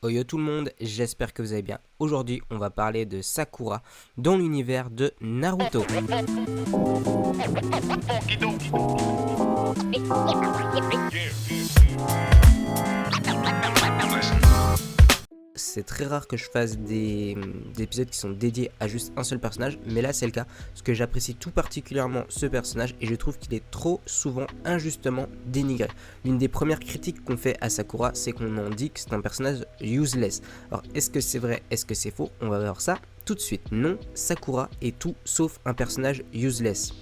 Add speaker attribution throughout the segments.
Speaker 1: Oh yo tout le monde, j'espère que vous allez bien. Aujourd'hui, on va parler de Sakura dans l'univers de Naruto. C'est très rare que je fasse des épisodes qui sont dédiés à juste un seul personnage, mais là c'est le cas, parce que j'apprécie tout particulièrement ce personnage et je trouve qu'il est trop souvent injustement dénigré. L'une des premières critiques qu'on fait à Sakura, c'est qu'on en dit que c'est un personnage useless. Alors est-ce que c'est vrai, est-ce que c'est faux? On va voir ça tout de suite. Non, Sakura est tout sauf un personnage useless.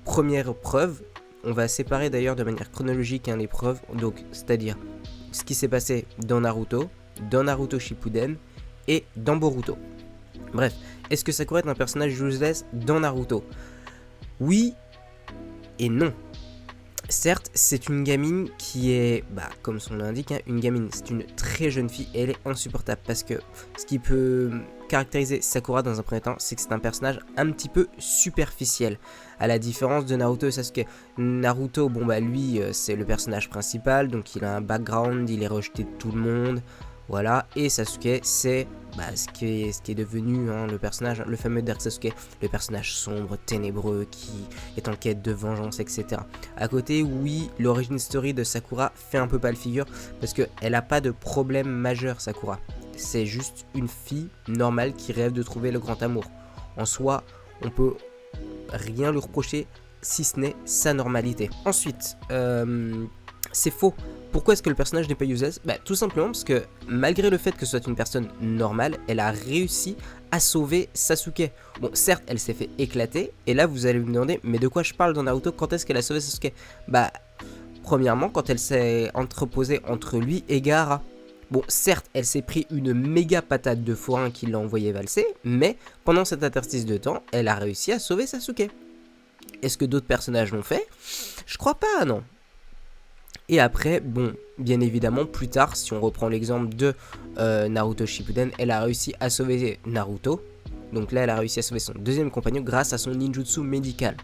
Speaker 1: Première preuve, on va séparer d'ailleurs de manière chronologique les preuves, donc c'est-à-dire ce qui s'est passé dans Naruto Shippuden et dans Boruto. Bref, est-ce que Sakura est un personnage useless dans Naruto? Oui et non. Certes, c'est une gamine qui est, comme son nom l'indique, une gamine. C'est une très jeune fille et elle est insupportable parce que ce qui peut caractériser Sakura dans un premier temps, c'est que c'est un personnage un petit peu superficiel. À la différence de Naruto et Sasuke. Naruto, lui, c'est le personnage principal, donc il a un background, il est rejeté de tout le monde. Voilà, et Sasuke, c'est ce qui est devenu le personnage, le fameux Dark Sasuke, le personnage sombre, ténébreux, qui est en quête de vengeance, etc. À côté, oui, l'origin story de Sakura fait un peu pâle figure, parce qu'elle n'a pas de problème majeur, Sakura. C'est juste une fille normale qui rêve de trouver le grand amour. En soi, on peut rien lui reprocher, si ce n'est sa normalité. Ensuite, c'est faux. Pourquoi est-ce que le personnage n'est pas useless? Tout simplement parce que malgré le fait que ce soit une personne normale, elle a réussi à sauver Sasuke. Bon, certes, elle s'est fait éclater, et là vous allez me demander, mais de quoi je parle dans Naruto? Quand est-ce qu'elle a sauvé Sasuke? Premièrement, quand elle s'est entreposée entre lui et Gaara. Bon, certes, elle s'est pris une méga patate de forain qui l'a envoyé valser, mais pendant cet interstice de temps, elle a réussi à sauver Sasuke. Est-ce que d'autres personnages l'ont fait? Je crois pas, non. Et après, bien évidemment, plus tard, si on reprend l'exemple de Naruto Shippuden, elle a réussi à sauver Naruto. Donc là, elle a réussi à sauver son deuxième compagnon grâce à son ninjutsu médical.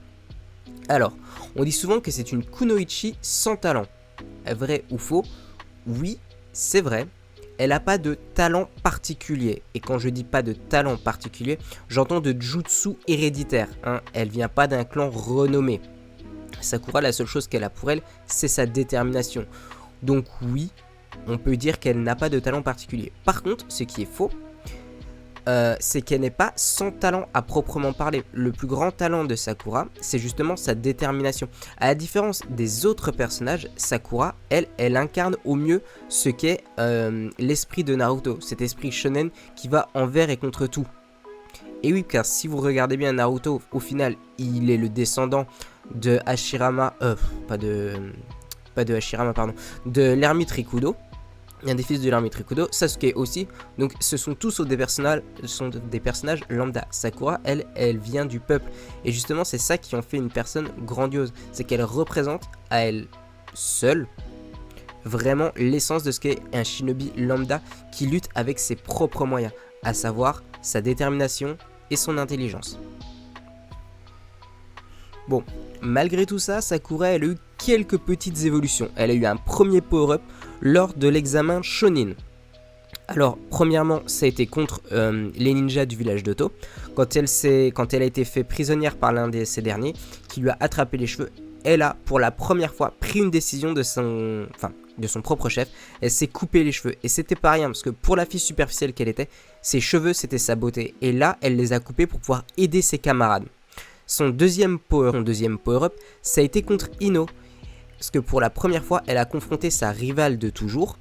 Speaker 1: Alors, on dit souvent que c'est une kunoichi sans talent. Vrai ou faux? Oui, c'est vrai. Elle n'a pas de talent particulier. Et quand je dis pas de talent particulier, j'entends de jutsu héréditaire. Elle vient pas d'un clan renommé. Sakura, la seule chose qu'elle a pour elle, c'est sa détermination. Donc oui, on peut dire qu'elle n'a pas de talent particulier. Par contre, ce qui est faux, c'est qu'elle n'est pas sans talent à proprement parler. Le plus grand talent de Sakura, c'est justement sa détermination. À la différence des autres personnages, Sakura, elle incarne au mieux ce qu'est l'esprit de Naruto. Cet esprit shonen qui va envers et contre tout. Et oui, car si vous regardez bien Naruto, au final, il est le descendant de Hashirama, de l'ermite Rikudo, un des fils de l'ermite Rikudo, Sasuke aussi, donc ce sont tous des personnages lambda. Sakura, elle vient du peuple, et justement c'est ça qui en fait une personne grandiose, c'est qu'elle représente à elle seule vraiment l'essence de ce qu'est un shinobi lambda qui lutte avec ses propres moyens, à savoir sa détermination et son intelligence. Bon, malgré tout ça, Sakura elle a eu quelques petites évolutions. Elle a eu un premier power-up lors de l'examen Shonin. Alors, premièrement, ça a été contre les ninjas du village d'Oto, quand elle a été fait prisonnière par l'un de ces derniers, qui lui a attrapé les cheveux. Elle a, pour la première fois, pris une décision de son propre chef. Elle s'est coupé les cheveux. Et c'était pas rien, parce que pour la fille superficielle qu'elle était, ses cheveux, c'était sa beauté. Et là, elle les a coupés pour pouvoir aider ses camarades. Son deuxième power-up, ça a été contre Ino. Parce que pour la première fois, elle a confronté sa rivale de toujours.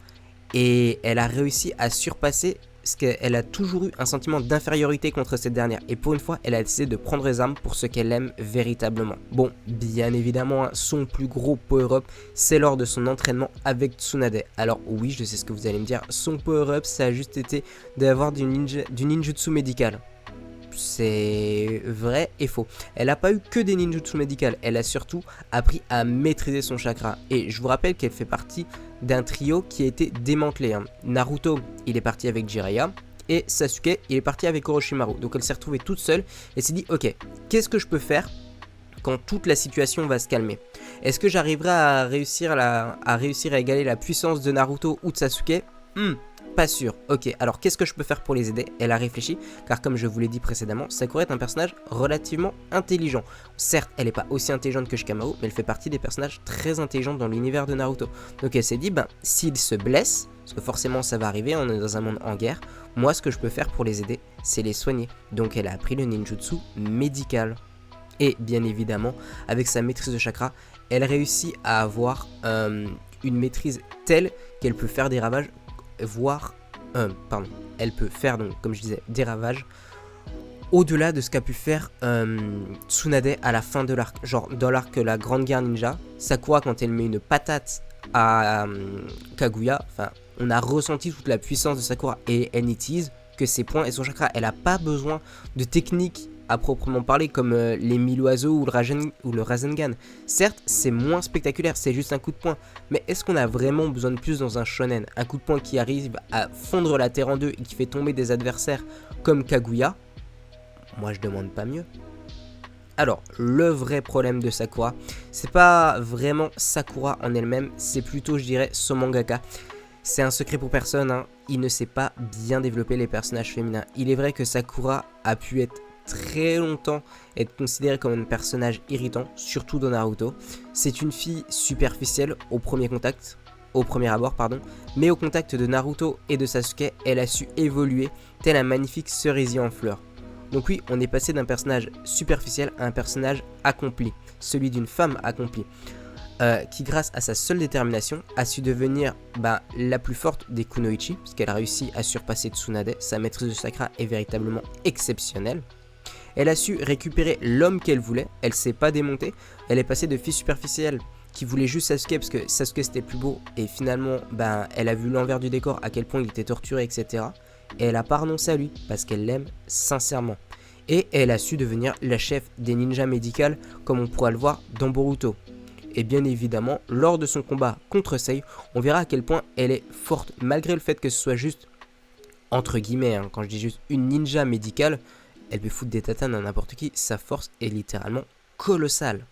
Speaker 1: Et elle a réussi à surpasser, parce qu'elle a toujours eu un sentiment d'infériorité contre cette dernière. Et pour une fois, elle a décidé de prendre les armes pour ce qu'elle aime véritablement. Bon, bien évidemment, son plus gros power-up, c'est lors de son entraînement avec Tsunade. Alors oui, je sais ce que vous allez me dire, son power-up, ça a juste été d'avoir du ninjutsu médical. C'est vrai et faux. Elle n'a pas eu que des ninjutsu médicales, elle a surtout appris à maîtriser son chakra. Et je vous rappelle qu'elle fait partie d'un trio qui a été démantelé. Naruto, il est parti avec Jiraiya, et Sasuke, il est parti avec Orochimaru. Donc elle s'est retrouvée toute seule et s'est dit, ok, qu'est-ce que je peux faire quand toute la situation va se calmer? Est-ce que j'arriverai à réussir à égaler la puissance de Naruto ou de Sasuke? Pas sûr. Ok, alors qu'est-ce que je peux faire pour les aider? Elle a réfléchi, car comme je vous l'ai dit précédemment, Sakura est un personnage relativement intelligent. Certes, elle n'est pas aussi intelligente que Shikamaru, mais elle fait partie des personnages très intelligents dans l'univers de Naruto. Donc elle s'est dit, s'il se blesse, parce que forcément ça va arriver, on est dans un monde en guerre, moi ce que je peux faire pour les aider, c'est les soigner. Donc elle a appris le ninjutsu médical. Et bien évidemment, avec sa maîtrise de chakra, elle réussit à avoir une maîtrise telle qu'elle peut faire des ravages, elle peut faire donc, comme je disais, des ravages au-delà de ce qu'a pu faire Tsunade à la fin de l'arc. Genre dans l'arc La Grande Guerre Ninja, Sakura quand elle met une patate à Kaguya, on a ressenti toute la puissance de Sakura et elle n'utilise que ses points et son chakra. Elle n'a pas besoin de techniques à proprement parler comme les 1000 oiseaux ou le Rasengan. Certes, c'est moins spectaculaire, c'est juste un coup de poing. Mais est-ce qu'on a vraiment besoin de plus dans un shonen? Un coup de poing qui arrive à fondre la terre en deux et qui fait tomber des adversaires comme Kaguya? Moi, je demande pas mieux. Alors, le vrai problème de Sakura, c'est pas vraiment Sakura en elle-même, c'est plutôt, je dirais, son mangaka. C'est un secret pour personne, hein. Il ne sait pas bien développer les personnages féminins. Il est vrai que Sakura a pu être très longtemps être considérée comme un personnage irritant, surtout dans Naruto. C'est une fille superficielle au premier abord, mais au contact de Naruto et de Sasuke, elle a su évoluer tel un magnifique cerisier en fleurs. Donc oui, on est passé d'un personnage superficiel à un personnage accompli, celui d'une femme accomplie, qui grâce à sa seule détermination a su devenir la plus forte des kunoichi, parce qu'elle a réussi à surpasser Tsunade. Sa maîtrise de chakra est véritablement exceptionnelle. Elle a su récupérer l'homme qu'elle voulait, elle s'est pas démontée, elle est passée de fille superficielle qui voulait juste Sasuke parce que Sasuke c'était plus beau, et finalement elle a vu l'envers du décor, à quel point il était torturé, etc. Et elle a pas renoncé à lui parce qu'elle l'aime sincèrement. Et elle a su devenir la chef des ninjas médicales comme on pourra le voir dans Boruto. Et bien évidemment, lors de son combat contre Sei, on verra à quel point elle est forte, malgré le fait que ce soit juste, entre guillemets, quand je dis juste une ninja médicale, elle peut foutre des tatanes à n'importe qui, sa force est littéralement colossale.